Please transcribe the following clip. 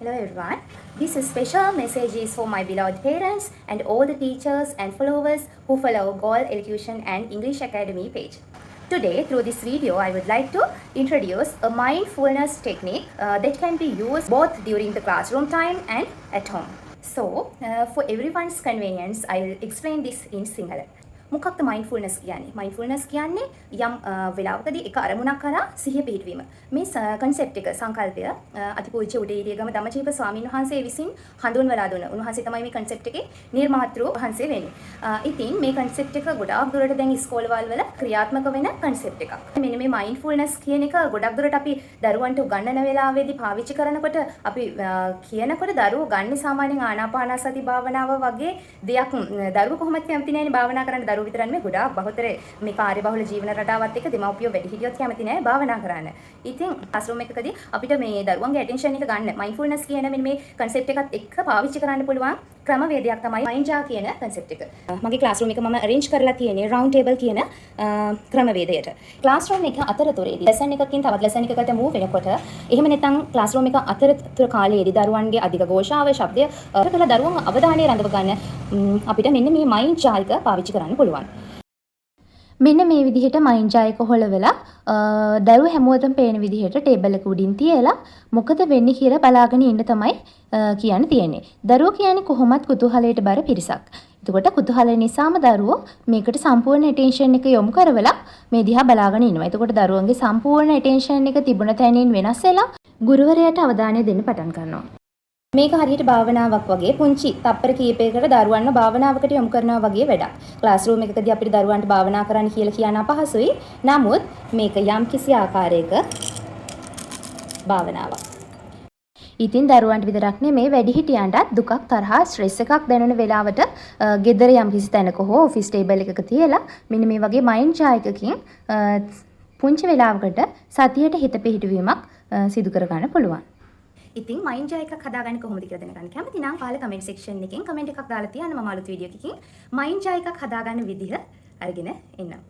Hello everyone. This special message is for my beloved parents and all the teachers and followers who follow Goal Elocution and English Academy page. Today, through this video, I would like to introduce a mindfulness technique that can be used both during the classroom time and at home. So, for everyone's convenience, I'll explain this in Sinhala. මොකක්ද mindfulness කියන්නේ? mindfulness කියන්නේ යම් වෙලාවකදී එක අරමුණක් කරා සිහිය පිහිටවීම. මේ concept එක සංකල්පය අතිපූජ්‍ය උදේීරියගම ධම්මජීව ස්වාමීන් වහන්සේ විසින් හඳුන්වලා දුන්න. උන්වහන්සේ තමයි මේ concept එකේ නිර්මාතෘ වහන්සේ වෙන්නේ. ඉතින් මේ concept එක ගොඩාක් දුරට දැන් ඉස්කෝලවල වල ක්‍රියාත්මක වෙන concept එකක්. මෙන්න මේ mindfulness කියන එක ගොඩක් දුරට අපි දරුවන්ට උගන්වන වෙලාවේදී පාවිච්චි කරනකොට අපි කියනකොට දරුවෝ ගන්න සාමාන්‍යයෙන් ආනාපානසති භාවනාව වගේ දෙයක් දරුවෝ කොහොමද කැමති නැහැනේ භාවනා කරන්න. දරුවෝ විතරක් නෙමෙයි ගොඩාක් බහුතර මේ කාර්යබහුල ජීවන රටාවත් එක්ක දෙමව්පියෝ වැඩිහිටියොත් කැමති නැහැ භාවනා කරන්න. ඉතින් ක්ලාස්රූම් එකකදී අපිට මේ දරුවන්ගේ ඇටෙන්ෂන් එක ගන්න mindfulness කියන මෙන්න මේ concept එකත් එක්ක පාවිච්චි කරන්න පුළුවන් ක්‍රමවේදයක් තමයි mindja කියන concept එක. මගේ ක්ලාස්රූම් එක මම arrange කරලා තියෙන්නේ round table කියන ක්‍රමවේදයට. ක්ලාස්රූම් එක අතරතුරේදී lesson එකකින් තවත් lesson එකකට move වෙනකොට එහෙම නැත්නම් ක්ලාස්රූම් එක අතරතුර කාලයේදී දරුවන්ගේ අධික ഘോഷාව ශබ්දය කළ දරුවන් අවධානය රඳව ගන්න අපිට මෙන්න මේ mindja එක පාවිච්චි කරන්න පුළුවන්. මෙන්න මේ විදිහට mindja එක හොලවලා දරුවෝ හැමෝටම පේන විදිහට ටේබල් එක උඩින් තියලා මොකද වෙන්නේ කියලා බලාගෙන ඉන්න තමයි කියන්න තියෙන්නේ. දරුවෝ කියන්නේ කොහොමත් කුතුහලයට බර පිරිසක්. එතකොට කුතුහලය නිසාම දරුවෝ මේකට සම්පූර්ණ attention එක යොමු කරවලා මේ දිහා බලාගෙන ඉන්නවා. එතකොට දරුවන්ගේ සම්පූර්ණ attention එක තිබුණ තැනින් වෙනස් වෙලා ගුරුවරයාට අවධානය දෙන්න පටන් ගන්නවා. මේක හරියට භාවනාවක් වගේ පුංචි තප්පර කීපයකට දරුවන්ව භාවනාවකට යොමු කරනවා වගේ වැඩක්. ක්ලාස්රූම් එකකදී අපිට දරුවන්ට භාවනා කරන්න කියලා කියන්න අපහසුයි. නමුත් මේක යම්කිසි ආකාරයක භාවනාවක්. ඉතින් දරුවන්ට විතරක් නෙමෙයි වැඩිහිටියන්ටත් දුකක් තරහා ස්ට්‍රෙස් එකක් දැනෙන වෙලාවට ගෙදර යම්කිසි තැනක හෝ ඔෆිස් ටේබල් එකක තියලා මෙන්න මේ වගේ mindja එකකින් පුංචි වෙලාවකට සතියට හිත පිහිටවීමක් සිදු කර ගන්න පුළුවන්. ඉතින් mindja එකක් හදාගන්න කොහොමද කියලා දැනගන්න කැමති නම් පහළ comment section එකෙන් comment එකක් දාලා තියන්න මම අලුත් වීඩියෝ එකකින් mindja එකක් හදාගන්න විදිහ අරගෙන එන්නම්.